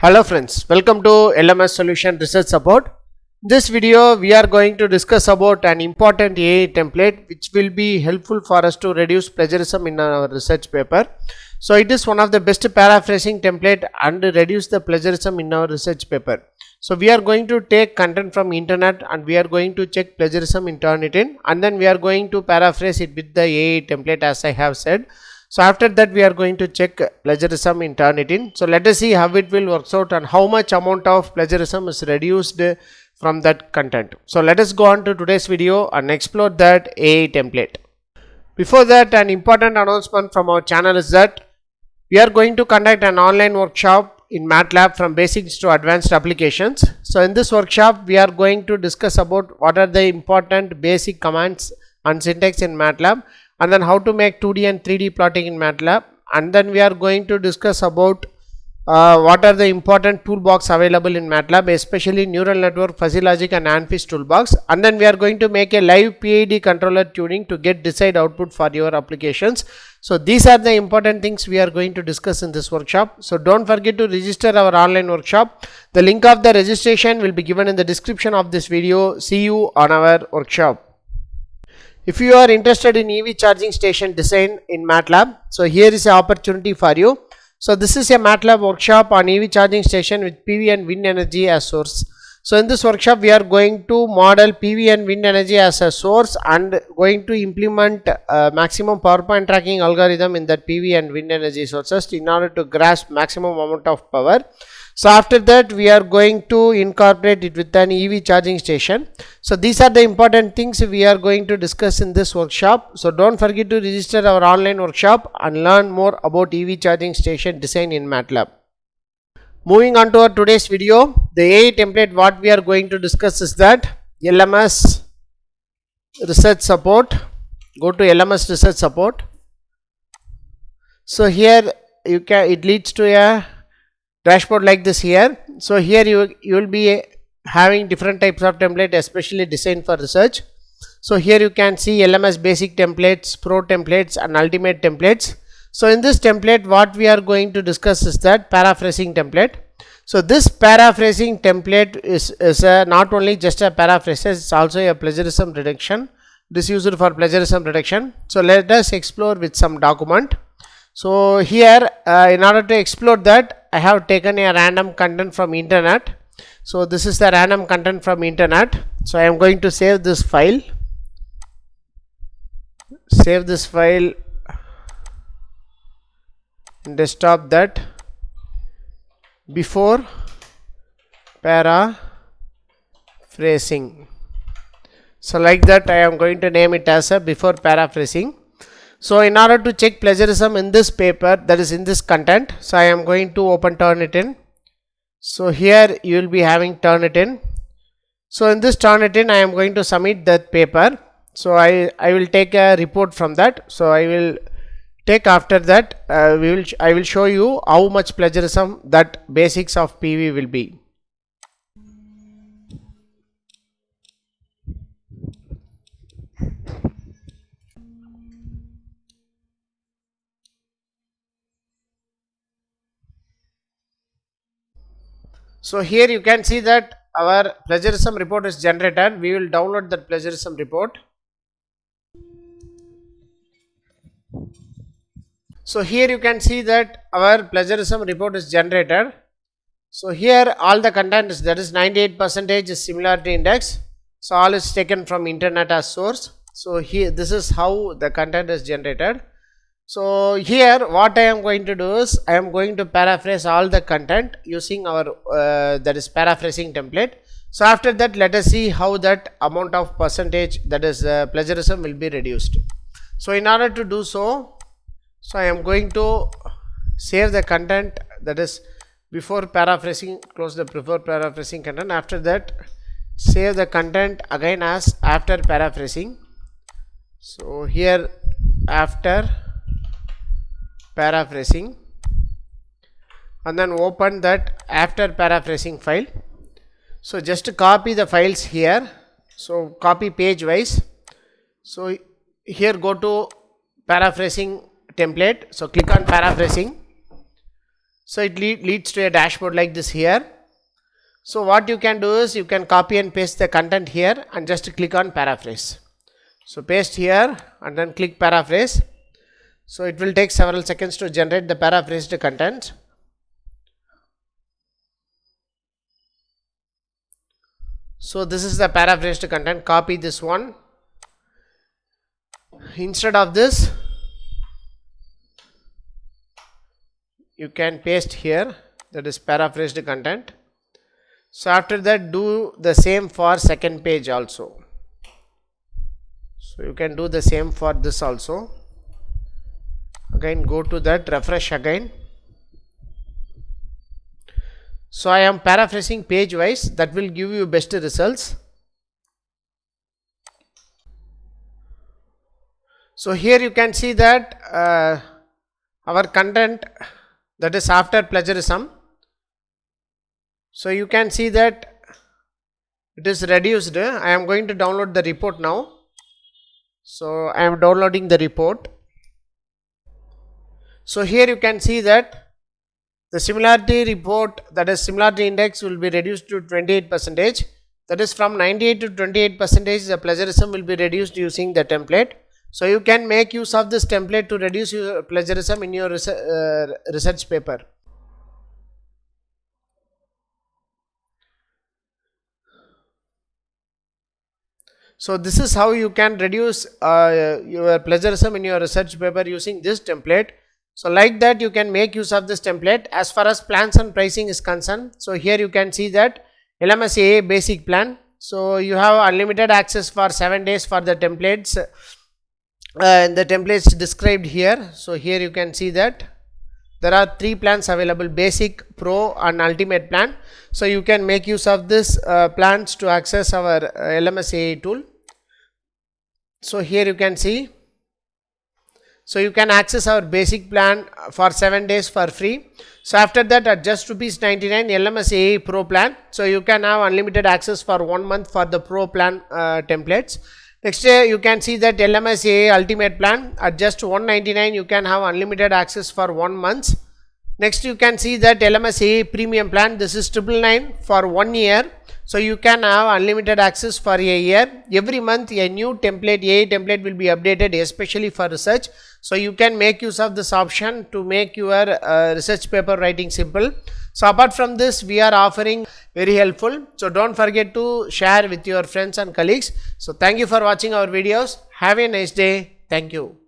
Hello friends, welcome to LMS Solution Research Support. This video we are going to discuss about an important AI template which will be helpful for us to reduce plagiarism in our research paper. So it is one of the best paraphrasing template and reduce the plagiarism in our research paper. So we are going to take content from internet and we are going to check plagiarism in Turnitin, and then we are going to paraphrase it with the AI template as I have said. So after that we are going to check plagiarism in Turnitin. So let us see how it will work out and how much amount of plagiarism is reduced from that content. So let us go on to today's video and explore that AI template. Before that, an important announcement from our channel is that we are going to conduct an online workshop in MATLAB from basics to advanced applications. So in this workshop we are going to discuss about what are the important basic commands and syntax in MATLAB, and then how to make 2D and 3D plotting in MATLAB, and then we are going to discuss about what are the important toolbox available in MATLAB, especially neural network, fuzzy logic and ANFIS toolbox, and then we are going to make a live PID controller tuning to get desired output for your applications. So these are the important things we are going to discuss in this workshop. So don't forget to register our online workshop. The link of the registration will be given in the description of this video. See you on our workshop. If you are interested in EV charging station design in MATLAB, so here is an opportunity for you. So this is a MATLAB workshop on EV charging station with PV and wind energy as source. So in this workshop we are going to model PV and wind energy as a source and going to implement maximum power point tracking algorithm in that PV and wind energy sources in order to grasp maximum amount of power. So after that we are going to incorporate it with an EV charging station. So these are the important things we are going to discuss in this workshop. So don't forget to register our online workshop and learn more about EV charging station design in MATLAB. Moving on to our today's video, the AI template what we are going to discuss is that LMS Research Support. Go to LMS Research Support. So here it leads to a dashboard like this here. So here you will be having different types of template, especially designed for research. So here you can see LMS basic templates, pro templates and ultimate templates. So in this template what we are going to discuss is that paraphrasing template. So this paraphrasing template is not only just a paraphrases, it's also a plagiarism reduction. This is used for plagiarism reduction. So let us explore with some document. So here in order to explore that, I have taken a random content from internet. So this is the random content from internet. So I am going to save this file. Save this file in desktop, that before paraphrasing. So like that I am going to name it as a before paraphrasing. So in order to check plagiarism in this paper, that is in this content, so I am going to open Turnitin. So here you will be having Turnitin. So in this Turnitin I am going to submit that paper. So I will take a report from that. So I will take after that I will show you how much plagiarism that basics of PV will be. So here you can see that our plagiarism report is generated. We will download that plagiarism report. So here you can see that our plagiarism report is generated. So here all the content is, that is 98% is similarity index. So all is taken from internet as source. So here this is how the content is generated. So here what I am going to do is I am going to paraphrase all the content using our that is paraphrasing template. So after that let us see how that amount of percentage, that is plagiarism, will be reduced. So in order to do so, I am going to save the content, that is before paraphrasing, close the before paraphrasing content. After that save the content again as after paraphrasing. So here after paraphrasing, and then open that after paraphrasing file. So just copy the files here. So copy page wise. So here go to paraphrasing template. So click on paraphrasing. So it leads to a dashboard like this here. So what you can do is you can copy and paste the content here and just click on paraphrase. So paste here and then click paraphrase. So it will take several seconds to generate the paraphrased content. So this is the paraphrased content. Copy this one. Instead of this, you can paste here, that is paraphrased content. So after that, do the same for second page also. So you can do the same for this also. Again, go to that, refresh again. So I am paraphrasing page wise, that will give you best results. So here you can see that our content, that is after plagiarism. So you can see that it is reduced. I am going to download the report now. So I am downloading the report. So here you can see that the similarity report, that is similarity index, will be reduced to 28%. That is from 98 to 28%, the plagiarism will be reduced using the template. So you can make use of this template to reduce your plagiarism in your research paper. So this is how you can reduce your plagiarism in your research paper using this template. So like that you can make use of this template. As far as plans and pricing is concerned, so here you can see that LMS AI basic plan. So you have unlimited access for 7 days for the templates. The templates described here. So here you can see that there are 3 plans available: basic, pro and ultimate plan. So you can make use of this plans to access our LMS AI tool. So here you can see, so you can access our basic plan for 7 days for free. So after that, at just ₹99 LMS AI pro plan, so you can have unlimited access for 1 month for the pro plan templates. Next, you can see that LMS AI ultimate plan at just $199, you can have unlimited access for 1 month. Next, you can see that LMS AI premium plan, this is $999 for 1 year. So you can have unlimited access for a year. Every month a new template, AI template, will be updated, especially for research. So you can make use of this option to make your research paper writing simple. So apart from this, we are offering very helpful. So don't forget to share with your friends and colleagues. So thank you for watching our videos. Have a nice day. Thank you.